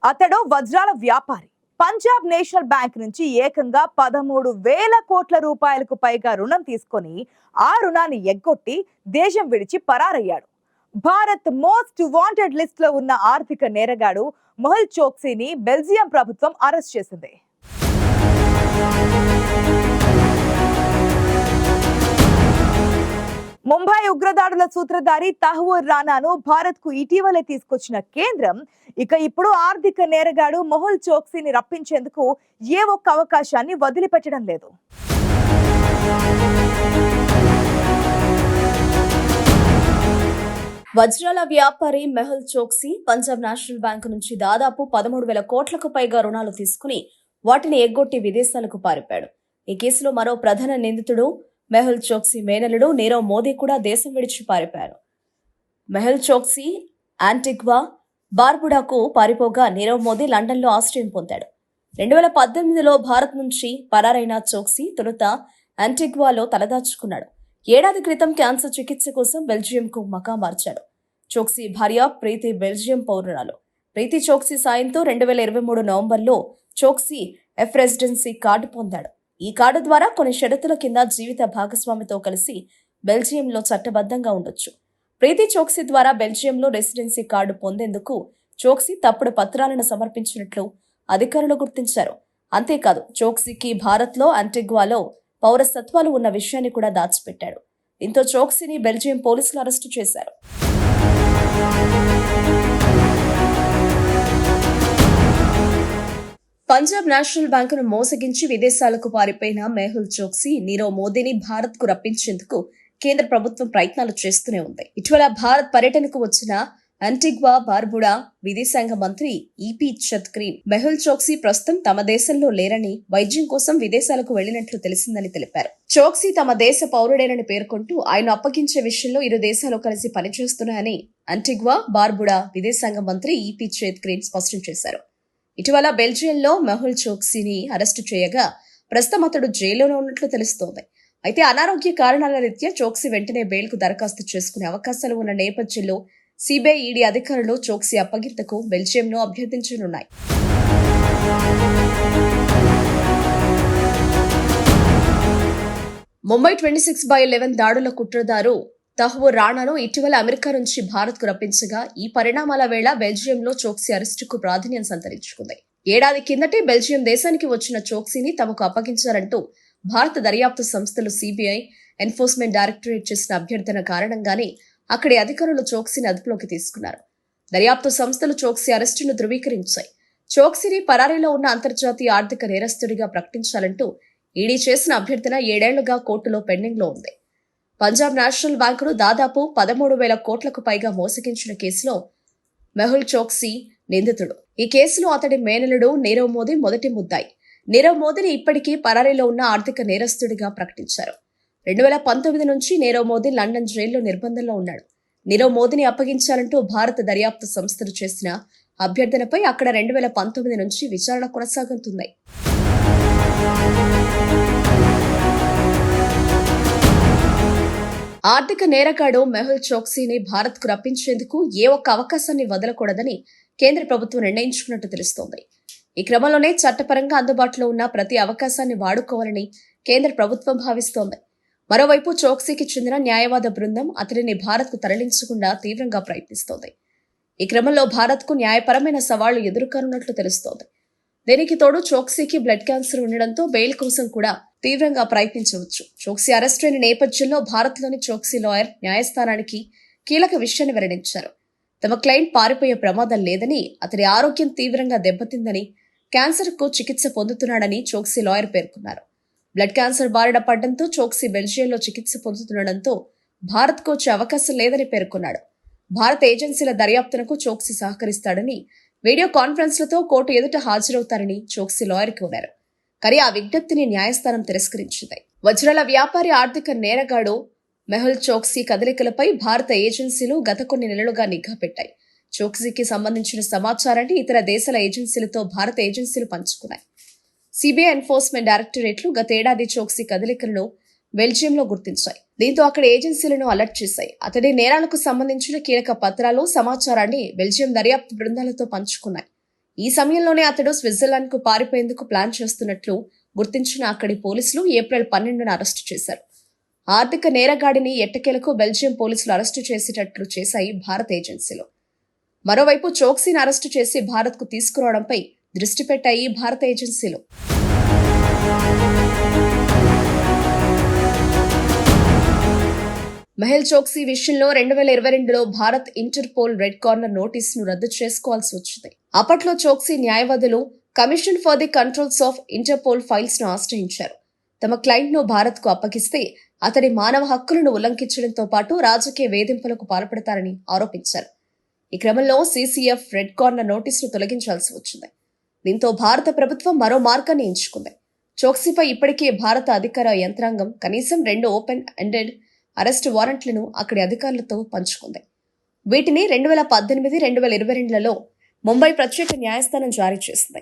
అతడు వజ్రాల వ్యాపారి. పంజాబ్ నేషనల్ బ్యాంక్ నుంచి ఏకంగా 13,000 కోట్ల రూపాయలకు పైగా రుణం తీసుకొని ఆ రుణాన్ని ఎగ్గొట్టి దేశం విడిచి పరారయ్యాడు. భారత్ మోస్ట్ వాంటెడ్ లిస్ట్ లో ఉన్న ఆర్థిక నేరగాడు మెహుల్ చోక్సీని బెల్జియం ప్రభుత్వం అరెస్ట్ చేసింది. ముంబై ఉగ్రదాడుల సూత్రధారి తహ్వూర్ రానాను భారత్ కు ఇటీవలే తీసుకొచ్చిన కేంద్రం ఇప్పుడు ఆర్థిక నేరగాడు మెహుల్ చోక్సీని రప్పించేందుకు ఏ ఒక్క అవకాశాన్ని వదిలిపెట్టడం లేదు. వజ్రాల వ్యాపారి మెహుల్ చోక్సీ పంజాబ్ నేషనల్ బ్యాంక్ నుంచి దాదాపు 13,000 కోట్లకు పైగా రుణాలు తీసుకుని వాటిని ఎగ్గొట్టి విదేశాలకు పారిపోయాడు. ఈ కేసులో మరో ప్రధాన నిందితుడు మెహుల్ చోక్సీ మేనలుడు నీరవ్ మోదీ కూడా దేశం విడిచి పారిపోయారు. మెహుల్ చోక్సీ యాంటిగ్వా బార్బుడాకు పారిపోగా నీరవ్ మోదీ లండన్లో ఆశ్రయం పొందాడు. 2018లో భారత్ నుంచి పరారైన చోక్సీ తొలుత యాంటిగ్వాలో తలదాచుకున్నాడు. ఏడాది క్రితం క్యాన్సర్ చికిత్స కోసం బెల్జియంకు మకా మార్చాడు. చోక్సీ భార్య ప్రీతి బెల్జియం పౌరురాలు. ప్రీతి చోక్సీ సాయంతో 2023 నవంబర్లో చోక్సీ ఎఫ్ రెసిడెన్సీ కార్డు పొందాడు. ఈ కార్డు ద్వారా కొన్ని షరతుల కింద జీవిత భాగస్వామితో కలిసి బెల్జియంలో చట్టబద్ధంగా ఉండొచ్చు. ప్రీతి చోక్సీ ద్వారా బెల్జియంలో రెసిడెన్సీ కార్డు పొందేందుకు చోక్సీ తప్పుడు పత్రాలను సమర్పించినట్లు అధికారులు గుర్తించారు. అంతేకాదు చోక్సీకి భారత్లో యాంటిగ్వాలో పౌరసత్వాలు ఉన్న విషయాన్ని కూడా దాచిపెట్టాడు. దీంతో చోక్సీని బెల్జియం పోలీసులు అరెస్టు చేశారు. పంజాబ్ నేషనల్ బ్యాంకును మోసగించి విదేశాలకు పారిపోయిన మెహుల్ చోక్సీ నీరవ్ మోదీని భారత్ కు రప్పించేందుకు కేంద్ర ప్రభుత్వం ప్రయత్నాలు చేస్తూనే ఉంది. ఇటీవల భారత్ పర్యటనకు వచ్చిన యాంటిగ్వా బార్బుడా విదేశాంగ మంత్రి ఈపీ చత్క్రీన్ మెహుల్ చోక్సీ ప్రస్తుతం తమ దేశంలో లేరని, వైద్యం కోసం విదేశాలకు వెళ్లినట్లు తెలిసిందని తెలిపారు. చోక్సీ తమ దేశ పౌరుడేనని పేర్కొంటూ ఆయన అప్పగించే విషయంలో ఇరు దేశాలు కలిసి పనిచేస్తున్నాయని యాంటిగ్వా బార్బుడా విదేశాంగ మంత్రి ఈపీ చత్క్రీన్ స్పష్టం చేశారు. ఇటీవల బెల్జియంలో మెహుల్ చోక్సీని అరెస్టు చేయగా ప్రస్తుతం అతడు జైల్లోనే ఉన్నట్లు తెలుస్తోంది. అయితే అనారోగ్య కారణాల రీత్యా చోక్సీ వెంటనే బెయిల్కు దరఖాస్తు చేసుకునే అవకాశాలు ఉన్న నేపథ్యంలో సిబిఐ ఈడీ అధికారులు చోక్సీ అప్పగింతకు బెల్జియంలో అభ్యర్థించనున్నాయి. ముంబై 26/11 దాడుల కుట్రదారు తహ్వూర్ రానాను ఇటీవల అమెరికా నుంచి భారత్ కు రప్పించగా ఈ పరిణామాల వేళ బెల్జియంలో చోక్సీ అరెస్టుకు ప్రాధాన్యం సంతరించుకుంది. ఏడాది కిందటే బెల్జియం దేశానికి వచ్చిన చోక్సీని తమకు అప్పగించారంటూ భారత దర్యాప్తు సంస్థలు సిబిఐ ఎన్ఫోర్స్మెంట్ డైరెక్టరేట్ చేసిన అభ్యర్థన కారణంగానే అక్కడి అధికారులు చోక్సీని అదుపులోకి తీసుకున్నారు. దర్యాప్తు సంస్థలు చోక్సీ అరెస్టును ధృవీకరించాయి. చోక్సీని పరారీలో ఉన్న అంతర్జాతీయ ఆర్థిక నేరస్తుడిగా ప్రకటించాలంటూ ఈడీ చేసిన అభ్యర్థన 7 ఏళ్లుగా కోర్టులో పెండింగ్ లో ఉంది. పంజాబ్ నేషనల్ బ్యాంకును దాదాపు 13,000 కోట్లకు పైగా మోసగించిన కేసులో మెహుల్ చోక్సీ నిందితుడు. ఈ కేసులో అతడి మేనలుడు నీరవ్ మోదీ మొదటి ముద్దాయి. నీరవ్ మోదీని ఇప్పటికీ పరారీలో ఉన్న ఆర్థిక నేరస్తుడిగా ప్రకటించారు. 2019 నుంచి నీరవ్ మోదీ లండన్ జైల్లో నిర్బంధంలో ఉన్నాడు. నీరవ్ మోదీని అప్పగించాలంటూ భారత దర్యాప్తు సంస్థలు చేసిన అభ్యర్థనపై అక్కడ 2019 నుంచి విచారణ కొనసాగుతుంది. ఆర్థిక నేరగాడు మెహుల్ చోక్సీని భారత్ కు రప్పించేందుకు ఏ ఒక్క అవకాశాన్ని వదలకూడదని కేంద్ర ప్రభుత్వం నిర్ణయించుకున్నట్టు తెలుస్తోంది. ఈ క్రమంలోనే చట్టపరంగా అందుబాటులో ఉన్న ప్రతి అవకాశాన్ని వాడుకోవాలని కేంద్ర ప్రభుత్వం భావిస్తోంది. మరోవైపు చోక్సీకి చెందిన న్యాయవాద బృందం అతడిని భారత్ కు తరలించకుండా తీవ్రంగా ప్రయత్నిస్తోంది. ఈ క్రమంలో భారత్ కు న్యాయపరమైన సవాళ్లు ఎదుర్కొనున్నట్లు తెలుస్తోంది. దీనికి తోడు చోక్సీకి బ్లడ్ క్యాన్సర్ ఉండడంతో బెయిల్ కోసం కూడా తీవ్రంగా ప్రయత్నించవచ్చు. చోక్సీ అరెస్టు అయిన నేపథ్యంలో భారత్లోని చోక్సీ లాయర్ న్యాయస్థానానికి కీలక విషయాన్ని వెల్లడించారు. తమ క్లయింట్ పారిపోయే ప్రమాదం లేదని, అతడి ఆరోగ్యం తీవ్రంగా దెబ్బతిందని, క్యాన్సర్ కు చికిత్స పొందుతున్నాడని చోక్సీ లాయర్ పేర్కొన్నారు. బ్లడ్ క్యాన్సర్ బారిన పడడంతో చోక్సీ బెల్జియంలో చికిత్స పొందుతుండడంతో భారత్ కు వచ్చే అవకాశం లేదని పేర్కొన్నాడు. భారత ఏజెన్సీల దర్యాప్తునకు చోక్సీ సహకరిస్తాడని, వీడియో కాన్ఫరెన్స్లతో కోర్టు ఎదుట హాజరవుతారని చోక్సీ లాయర్ కోరారు. కానీ ఆ విజ్ఞప్తిని న్యాయస్థానం తిరస్కరించింది. వజ్రాల వ్యాపారి ఆర్థిక నేరగాడు మెహుల్ చోక్సీ కదలికలపై భారత ఏజెన్సీలు గత కొన్ని నెలలుగా నిఘా పెట్టాయి. చోక్సీకి సంబంధించిన సమాచారాన్ని ఇతర దేశాల ఏజెన్సీలతో భారత ఏజెన్సీలు పంచుకున్నాయి. సిబిఐ ఎన్ఫోర్స్మెంట్ డైరెక్టరేట్లు గతేడాది చోక్సీ కదలికలను బెల్జియంలో గుర్తించాయి. దీంతో అక్కడ ఏజెన్సీలను అలర్ట్ చేశాయి. అతడి నేరాలకు సంబంధించిన కీలక పత్రాలు, సమాచారాన్ని బెల్జియం దర్యాప్తు బృందాలతో పంచుకున్నాయి. ఈ సమయంలోనే అతడు స్విట్జర్లాండ్ కు పారిపోయేందుకు ప్లాన్ చేస్తున్నట్లు గుర్తించిన అక్కడి పోలీసులు ఏప్రిల్ 12న అరెస్టు చేశారు. ఆర్థిక నేరగాడిని ఎట్టకేలకు బెల్జియం పోలీసులు అరెస్టు చేసేటట్లు చేశాయి భారత ఏజెన్సీలు. మరోవైపు చోక్సీని అరెస్టు చేసి భారత్కు తీసుకురావడంపై దృష్టి పెట్టాయి భారత ఏజెన్సీలు. మెహుల్ చోక్సీ విషయంలో 2022లో భారత్ ఇంటర్పోల్ రెడ్ కార్నర్ నోటీసును రద్దు చేసుకోవాల్సి వచ్చింది. అప్పట్లో చోక్సీ న్యాయవాదులు commission for the controls of interpole files ను ఆశ్రయించారు. తమ క్లయింట్ ను భారత్ కు అప్పగిస్తే అతడి మానవ హక్కులను ఉల్లంఘించడంతో పాటు రాజకీయ వేధింపులకు పాల్పడతారని ఆరోపించారు. ఈ క్రమంలో సీసీఎఫ్ రెడ్ కార్నర్ నోటీసును తొలగించాల్సి వచ్చింది. దీంతో భారత ప్రభుత్వం మరో మార్గాన్ని ఎంచుకుంది. చోక్సీపై ఇప్పటికే భారత అధికార యంత్రాంగం కనీసం 2 ఓపెన్ ఎండెడ్ అరెస్టు వారెంట్లను అక్కడి అధికారులతో పంచుకుంది. వీటిని 2018, 2022లలో ముంబై ప్రత్యేక న్యాయస్థానం జారీ చేసింది.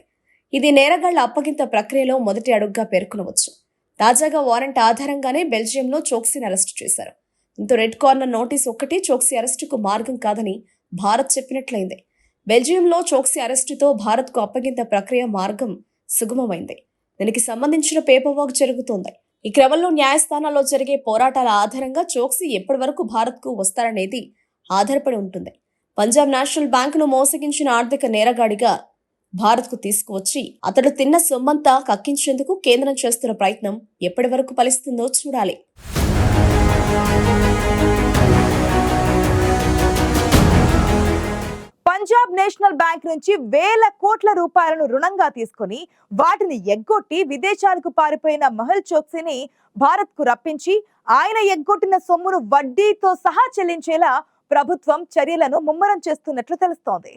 ఇది నేరగాళ్ల అప్పగింత ప్రక్రియలో మొదటి అడుగుగా పేర్కొనవచ్చు. తాజాగా వారెంట్ ఆధారంగానే బెల్జియంలో చోక్సీని అరెస్టు చేశారు. ఇంత రెడ్ కార్నర్ నోటీస్ ఒక్కటి చోక్సీ అరెస్టుకు మార్గం కాదని భారత్ చెప్పినట్లయింది. బెల్జియంలో చోక్సీ అరెస్టుతో భారత్కు అప్పగింత ప్రక్రియ మార్గం సుగమమైంది. దీనికి సంబంధించిన పేపర్ వర్క్ జరుగుతోంది. ఈ క్రమంలో న్యాయస్థానాల్లో జరిగే పోరాటాల ఆధారంగా చోక్సీ ఎప్పటి వరకు భారత్కు వస్తారనేది ఆధారపడి ఉంటుంది. పంజాబ్ నేషనల్ బ్యాంకును మోసగించిన ఆర్థిక నేరగాడిగా భారత్కు తీసుకువచ్చి అతడు తిన్న సొమ్మంతా కక్కించేందుకు కేంద్రం చేస్తున్న ప్రయత్నం ఎప్పటి వరకు ఫలిస్తుందో చూడాలి. పంజాబ్ నేషనల్ బ్యాంక్ నుంచి వేల కోట్ల రూపాయలను రుణంగా తీసుకుని వాటిని ఎగ్గొట్టి విదేశాలకు పారిపోయిన మెహుల్ చోక్సీని భారత్ కు రప్పించి ఆయన ఎగ్గొట్టిన సొమ్మును వడ్డీతో సహా చెల్లించేలా ప్రభుత్వం చర్యలను ముమ్మరం చేస్తున్నట్లు తెలుస్తోంది.